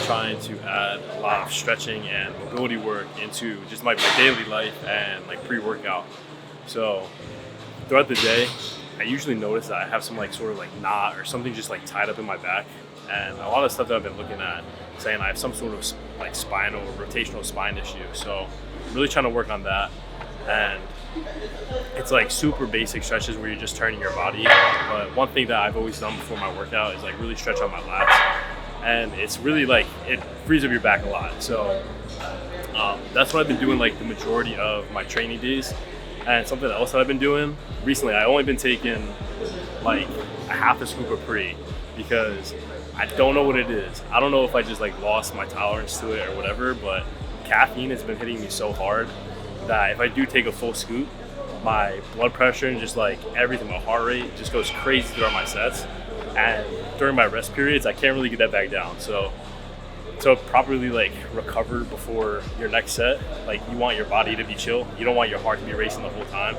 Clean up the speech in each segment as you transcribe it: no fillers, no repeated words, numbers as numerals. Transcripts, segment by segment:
trying to add a lot of stretching and mobility work into just my daily life and like pre-workout. So throughout the day, I usually notice that I have some like sort of like knot or something just like tied up in my back. And a lot of stuff that I've been looking at saying I have some sort of like spinal or rotational spine issue. So I'm really trying to work on that. And it's like super basic stretches where you're just turning your body. But one thing that I've always done before my workout is like really stretch on my lats. And it's really like, it frees up your back a lot. So that's what I've been doing like the majority of my training days. And something else that I've been doing recently, I've only been taking like a half a scoop of pre because I don't know what it is. I don't know if I just like lost my tolerance to it or whatever, but caffeine has been hitting me so hard that if I do take a full scoop, my blood pressure and just like everything, my heart rate just goes crazy throughout my sets. And during my rest periods, I can't really get that back down. So to properly like recover before your next set, like you want your body to be chill. You don't want your heart to be racing the whole time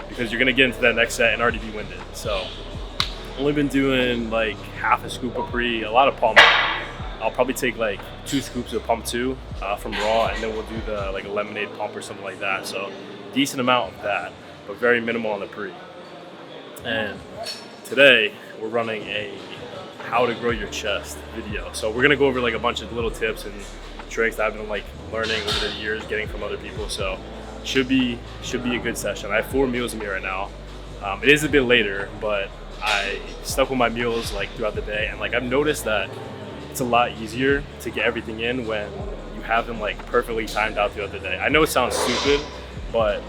because you're gonna get into that next set and already be winded. So only been doing like half a scoop of pre, a lot of pump. I'll probably take like 2 scoops of pump 2 from raw, and then we'll do the like a lemonade pump or something like that. So decent amount of that, but very minimal on the pre. And today we're running a how to grow your chest video. So we're gonna go over like a bunch of little tips and tricks that I've been like learning over the years, getting from other people. So should be a good session. I have 4 meals in me right now. It is a bit later, but I stuck with my meals like throughout the day, and like I've noticed that it's a lot easier to get everything in when you have them like perfectly timed out throughout the day. I know it sounds stupid, but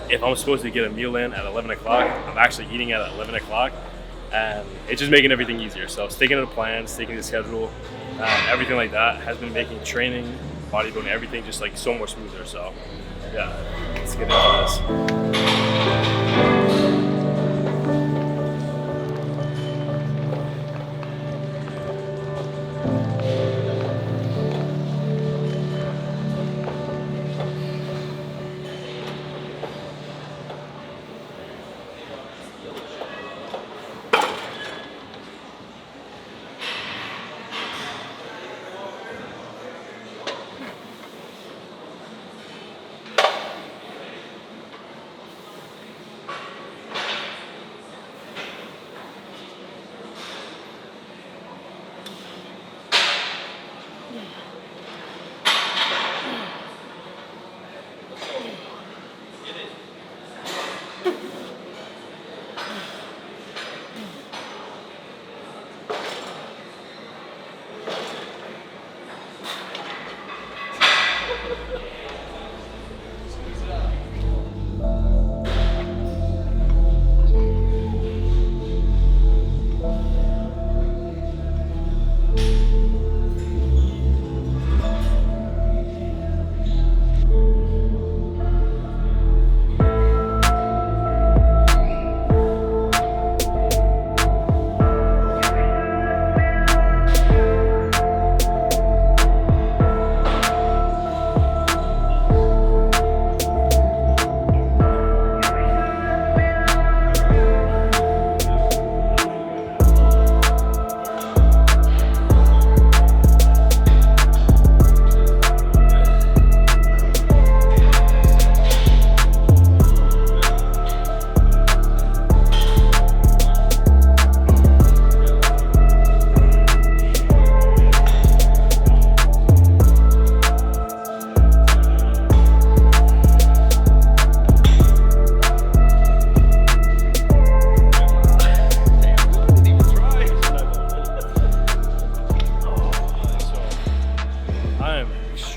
if I'm supposed to get a meal in at 11 o'clock, I'm actually eating at 11 o'clock, and it's just making everything easier. So sticking to the plan, sticking to the schedule, everything like that has been making training, bodybuilding, everything just like so much smoother. So yeah, let's get into this.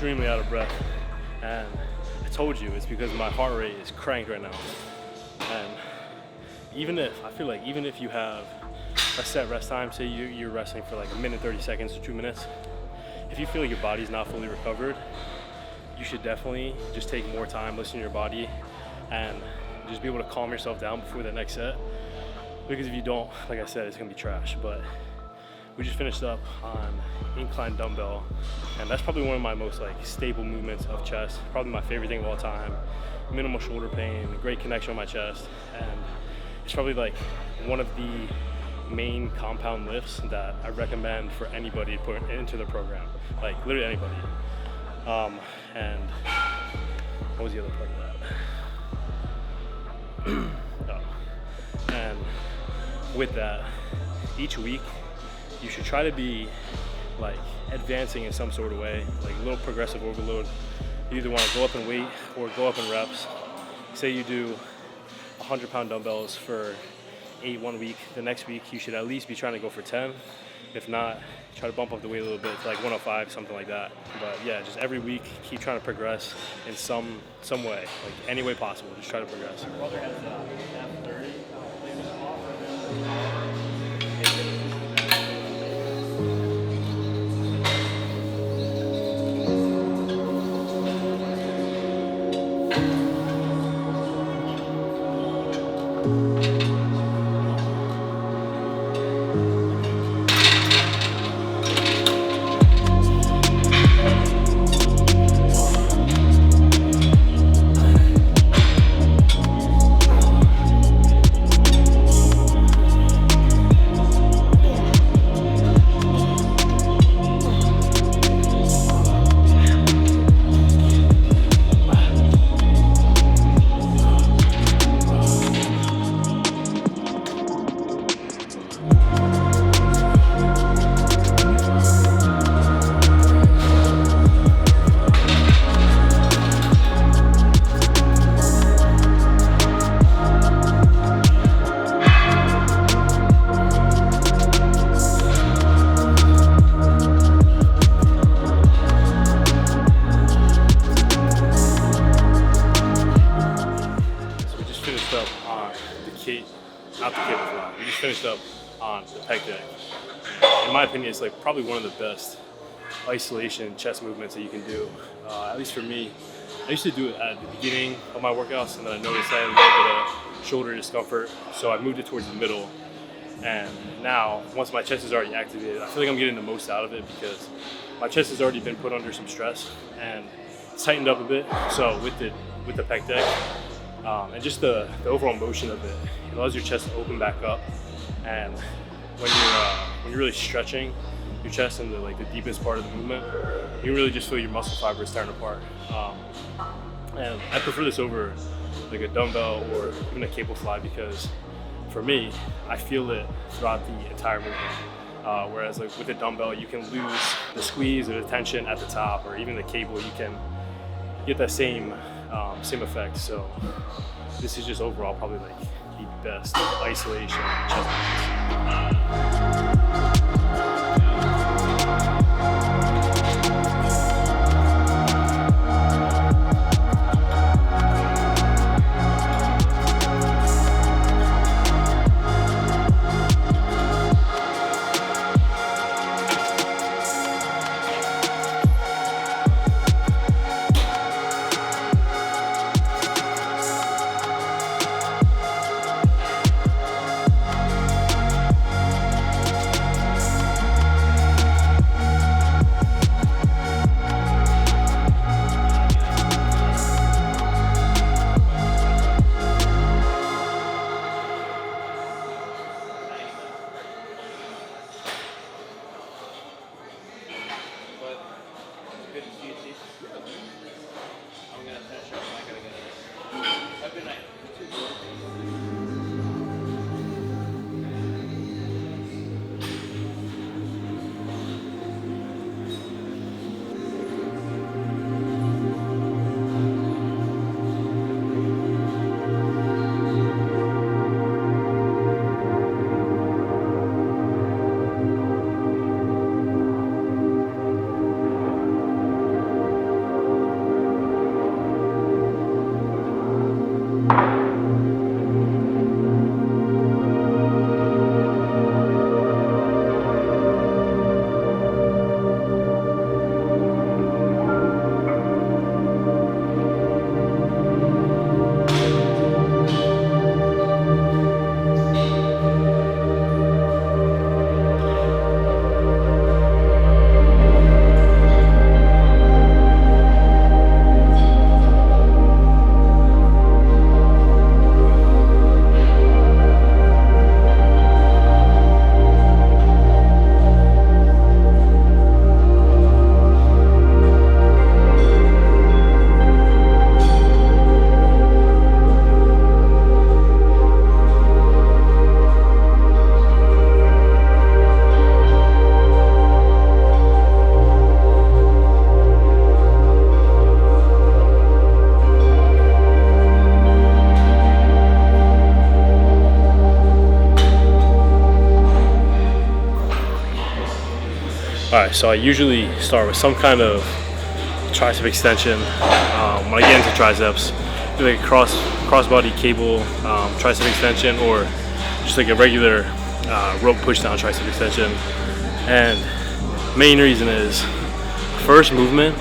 Out of breath, and I told you it's because my heart rate is cranked right now. And I feel like even if you have a set rest time, say you're resting for like 1 minute 30 seconds or 2 minutes, if you feel like your body's not fully recovered, you should definitely just take more time, listen to your body, and just be able to calm yourself down before the next set. Because if you don't, like I said, it's gonna be trash. But we just finished up on incline dumbbell, and that's probably one of my most like stable movements of chest. Probably my favorite thing of all time. Minimal shoulder pain, great connection on my chest, and it's probably like one of the main compound lifts that I recommend for anybody to put into the program, like literally anybody. And what was the other part of that? And with that, each week you should try to be like advancing in some sort of way, like a little progressive overload. You either want to go up in weight or go up in reps. Say you do 100-pound dumbbells for 8 one week, the next week you should at least be trying to go for 10. If not, try to bump up the weight a little bit to like 105, something like that. But yeah, just every week keep trying to progress in some way, like any way possible. Just try to progress. My brother has F30. We just finished up on the pec deck. In my opinion, it's like probably one of the best isolation chest movements that you can do. At least for me, I used to do it at the beginning of my workouts, and then I noticed I had a little bit of shoulder discomfort, so I moved it towards the middle. And now, once my chest is already activated, I feel like I'm getting the most out of it because my chest has already been put under some stress and it's tightened up a bit. So with the pec deck and just the overall motion of it, it allows your chest to open back up. And when you're really stretching your chest in the deepest part of the movement, you really just feel your muscle fibers tearing apart. And I prefer this over like a dumbbell or even a cable fly because for me, I feel it throughout the entire movement. Whereas like with a dumbbell, you can lose the squeeze or the tension at the top, or even the cable, you can get that same effect. So this is just overall probably like the best isolation chest All right, so I usually start with some kind of tricep extension. When I get into triceps, do like a crossbody cable tricep extension, or just like a regular rope push down tricep extension. And main reason is first movement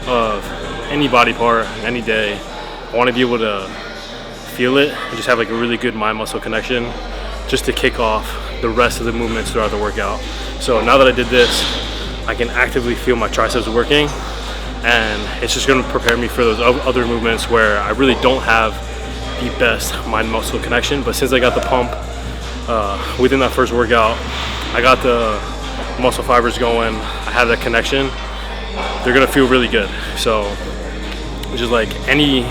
of any body part, any day, I want to be able to feel it and just have like a really good mind muscle connection just to kick off the rest of the movements throughout the workout. So now that I did this, I can actively feel my triceps working, and it's just going to prepare me for those other movements where I really don't have the best mind muscle connection. But since I got the pump within that first workout, I got the muscle fibers going, I have that connection, they're going to feel really good. So just like any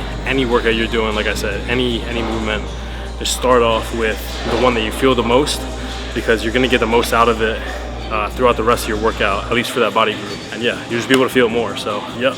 workout you're doing, like I said, any movement, just start off with the one that you feel the most, because you're going to get the most out of it throughout the rest of your workout, at least for that body group. And yeah, you just be able to feel it more. So yep.